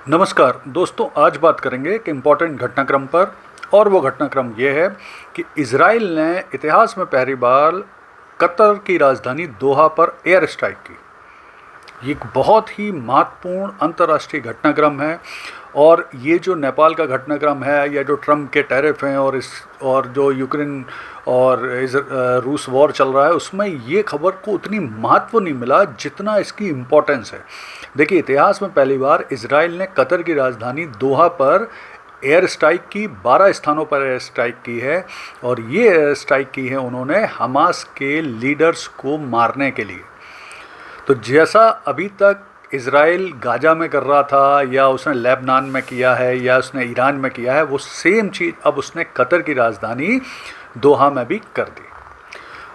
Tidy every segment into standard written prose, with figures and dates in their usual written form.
नमस्कार दोस्तों, आज बात करेंगे एक इम्पॉर्टेंट घटनाक्रम पर। और वो घटनाक्रम ये है कि इजराइल ने इतिहास में पहली बार कतर की राजधानी दोहा पर एयर स्ट्राइक की। ये एक बहुत ही महत्वपूर्ण अंतर्राष्ट्रीय घटनाक्रम है। और ये जो नेपाल का घटनाक्रम है या जो ट्रम्प के टैरिफ हैं और जो यूक्रेन और रूस वॉर चल रहा है, उसमें ये खबर को उतनी महत्व नहीं मिला जितना इसकी इम्पोर्टेंस है। देखिए, इतिहास में पहली बार इजराइल ने कतर की राजधानी दोहा पर एयर स्ट्राइक की, 12 स्थानों पर एयर स्ट्राइक की है। और ये एयर स्ट्राइक की है उन्होंने हमास के लीडर्स को मारने के लिए। तो जैसा अभी तक इज़राइल गाजा में कर रहा था, या उसने लेबनान में किया है, या उसने ईरान में किया है, वो सेम चीज़ अब उसने कतर की राजधानी दोहा में भी कर दी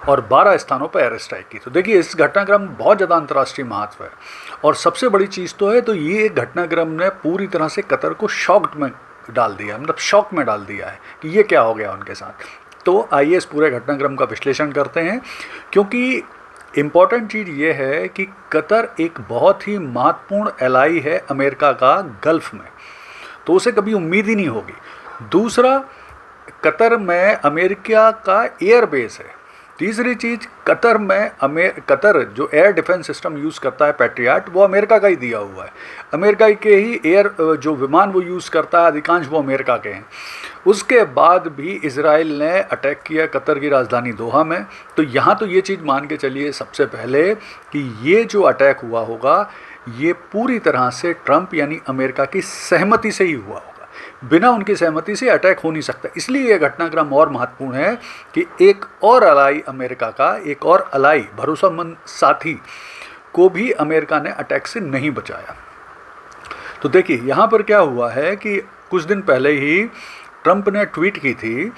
और 12 स्थानों पर एयर स्ट्राइक की। तो देखिए, इस घटनाक्रम बहुत ज़्यादा अंतर्राष्ट्रीय महत्व है। और सबसे बड़ी चीज़ तो है, तो ये घटनाक्रम ने पूरी तरह से कतर को शॉक्ड में डाल दिया, मतलब शॉक में डाल दिया है कि ये क्या हो गया उनके साथ। तो आइए इस पूरे घटनाक्रम का विश्लेषण करते हैं, क्योंकि इम्पॉर्टेंट चीज़ ये है कि कतर एक बहुत ही महत्वपूर्ण एलाई है अमेरिका का गल्फ़ में, तो उसे कभी उम्मीद ही नहीं होगी। दूसरा, कतर में अमेरिका का एयर बेस है। तीसरी चीज़, कतर में कतर जो एयर डिफेंस सिस्टम यूज़ करता है पैट्रियट, वो अमेरिका का ही दिया हुआ है। अमेरिका के ही एयर जो विमान वो यूज़ करता है, अधिकांश वो अमेरिका के हैं। उसके बाद भी इजराइल ने अटैक किया कतर की राजधानी दोहा में। तो यहाँ तो ये चीज़ मान के चलिए सबसे पहले कि ये जो अटैक हुआ होगा, ये पूरी तरह से ट्रंप यानी अमेरिका की सहमति से ही हुआ होगा। बिना उनकी सहमति से अटैक हो नहीं सकता। इसलिए यह घटनाक्रम और महत्वपूर्ण है कि एक और अलाई अमेरिका का, एक और अलाई भरोसेमंद साथी को भी अमेरिका ने अटैक से नहीं बचाया। तो देखिए, यहाँ पर क्या हुआ है कि कुछ दिन पहले ही ट्रंप ने ट्वीट की थी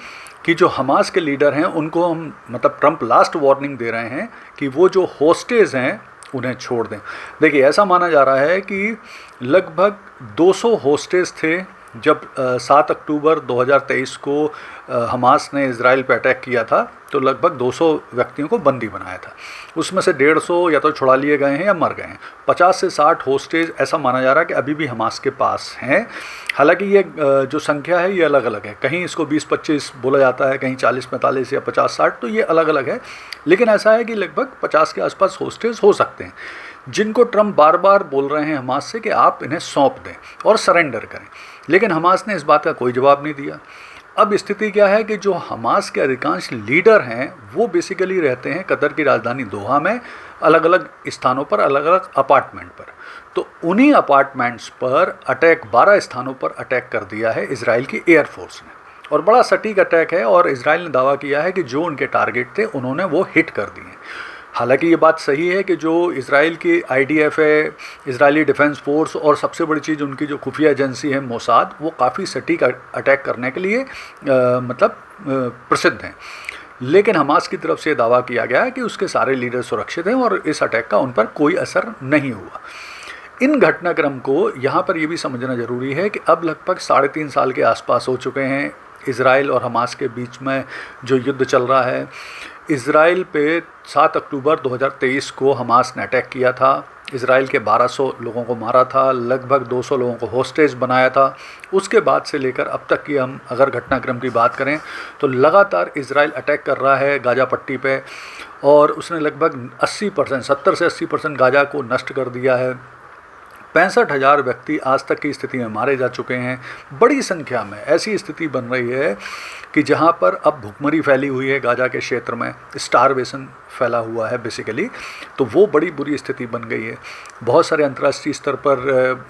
कि जो हमास के लीडर हैं उनको हम, मतलब ट्रंप लास्ट वार्निंग दे रहे हैं कि वो जो होस्टेज हैं उन्हें छोड़ दें। देखिए, ऐसा माना जा रहा है कि लगभग 200 होस्टेज थे जब 7 अक्टूबर 2023 को हमास ने इजराइल पर अटैक किया था। तो लगभग 200 व्यक्तियों को बंदी बनाया था। उसमें से 150 या तो छुड़ा लिए गए हैं या मर गए हैं। 50 से 60 होस्टेज ऐसा माना जा रहा है कि अभी भी हमास के पास हैं। हालांकि ये जो संख्या है ये अलग अलग है, कहीं इसको 20-25 बोला जाता है, कहीं 40-45 या 50-60, तो ये अलग अलग है। लेकिन ऐसा है कि लगभग 50 के आसपास होस्टेज हो सकते हैं, जिनको ट्रंप बार बार बोल रहे हैं हमास से कि आप इन्हें सौंप दें और सरेंडर करें। लेकिन हमास ने इस बात का कोई जवाब नहीं दिया। अब स्थिति क्या है कि जो हमास के अधिकांश लीडर हैं वो बेसिकली रहते हैं कतर की राजधानी दोहा में, अलग अलग स्थानों पर, अलग अलग अपार्टमेंट पर। तो उन्हीं अपार्टमेंट्स पर अटैक, 12 स्थानों पर अटैक कर दिया है इजराइल की एयरफोर्स ने। और बड़ा सटीक अटैक है, और इजराइल ने दावा किया है कि जो उनके टारगेट थे उन्होंने वो हिट कर दिए। हालांकि ये बात सही है कि जो इजराइल की IDF है, इजरायली डिफेंस फोर्स, और सबसे बड़ी चीज़ उनकी जो खुफिया एजेंसी है मोसाद, वो काफ़ी सटीक अटैक करने के लिए प्रसिद्ध हैं। लेकिन हमास की तरफ से दावा किया गया है कि उसके सारे लीडर सुरक्षित हैं और इस अटैक का उन पर कोई असर नहीं हुआ। इन घटनाक्रम को यहाँ पर ये भी समझना ज़रूरी है कि अब लगभग 3.5 साल के आसपास हो चुके हैं इजराइल और हमास के बीच में जो युद्ध चल रहा है। इजराइल पे 7 अक्टूबर 2023 को हमास ने अटैक किया था। इजराइल के 1200 लोगों को मारा था, लगभग 200 लोगों को होस्टेज बनाया था। उसके बाद से लेकर अब तक की हम अगर घटनाक्रम की बात करें तो लगातार इजराइल अटैक कर रहा है गाजा पट्टी पे, और उसने लगभग 80%, 70 से 80% गाजा को नष्ट कर दिया है। 65,000 व्यक्ति आज तक की स्थिति में मारे जा चुके हैं। बड़ी संख्या में ऐसी स्थिति बन रही है कि जहां पर अब भुखमरी फैली हुई है गाजा के क्षेत्र में, स्टारवेशन फैला हुआ है बेसिकली। तो वो बड़ी बुरी स्थिति बन गई है। बहुत सारे अंतर्राष्ट्रीय स्तर पर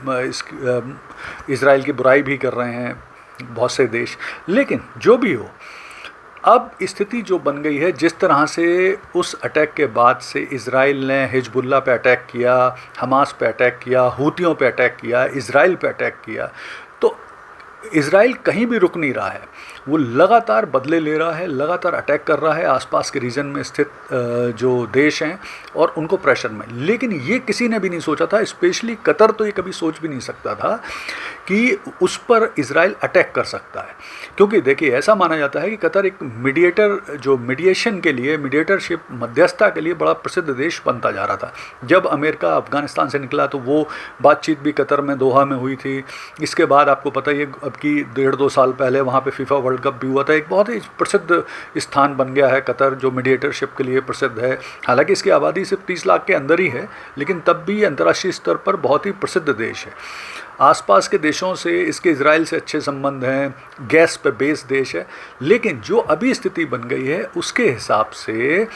इजराइल की बुराई भी कर रहे हैं बहुत से देश। लेकिन जो भी हो, अब स्थिति जो बन गई है, जिस तरह से उस अटैक के बाद से इजराइल ने हिजबुल्लाह पे अटैक किया, हमास पे अटैक किया, हूतियों पे अटैक किया, इजराइल पे अटैक किया, तो इजराइल कहीं भी रुक नहीं रहा है। वो लगातार बदले ले रहा है, लगातार अटैक कर रहा है आसपास के रीजन में स्थित जो देश हैं और उनको प्रेशर में। लेकिन ये किसी ने भी नहीं सोचा था, स्पेशली कतर तो ये कभी सोच भी नहीं सकता था कि उस पर इजराइल अटैक कर सकता है। क्योंकि देखिए ऐसा माना जाता है कि कतर एक मीडिएटर, जो मीडिएशन के लिए, मीडिएटरशिप, मध्यस्थता के लिए बड़ा प्रसिद्ध देश बनता जा रहा था। जब अमेरिका अफगानिस्तान से निकला तो वो बातचीत भी कतर में दोहा में हुई थी। इसके बाद आपको पता ही अब की 1.5-2 साल पहले वहाँ पे फीफा वर्ल्ड कप भी हुआ था। एक बहुत ही प्रसिद्ध स्थान बन गया है कतर, जो मीडिएटरशिप के लिए प्रसिद्ध है। हालांकि इसकी आबादी सिर्फ 30 लाख के अंदर ही है, लेकिन तब भी अंतर्राष्ट्रीय स्तर पर बहुत ही प्रसिद्ध देश है। आसपास के देशों से इसके इजराइल से अच्छे संबंध हैं, गैस पे बेस देश है। लेकिन जो अभी स्थिति बन गई है उसके हिसाब से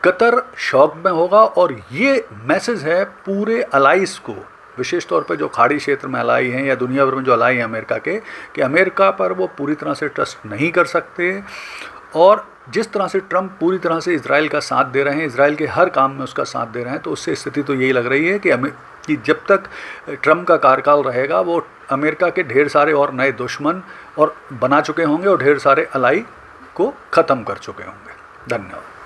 कतर शॉक में होगा, और ये मैसेज है पूरे अलाइज को, विशेष तौर पे जो खाड़ी क्षेत्र में अलाई हैं या दुनिया भर में जो अलाई हैं अमेरिका के, कि अमेरिका पर वो पूरी तरह से ट्रस्ट नहीं कर सकते। और जिस तरह से ट्रंप पूरी तरह से इजराइल का साथ दे रहे हैं, इजराइल के हर काम में उसका साथ दे रहे हैं, तो उससे स्थिति तो यही लग रही है कि जब तक ट्रंप का कार्यकाल रहेगा वो अमेरिका के ढेर सारे और नए दुश्मन और बना चुके होंगे और ढेर सारे अलाई को ख़त्म कर चुके होंगे। धन्यवाद।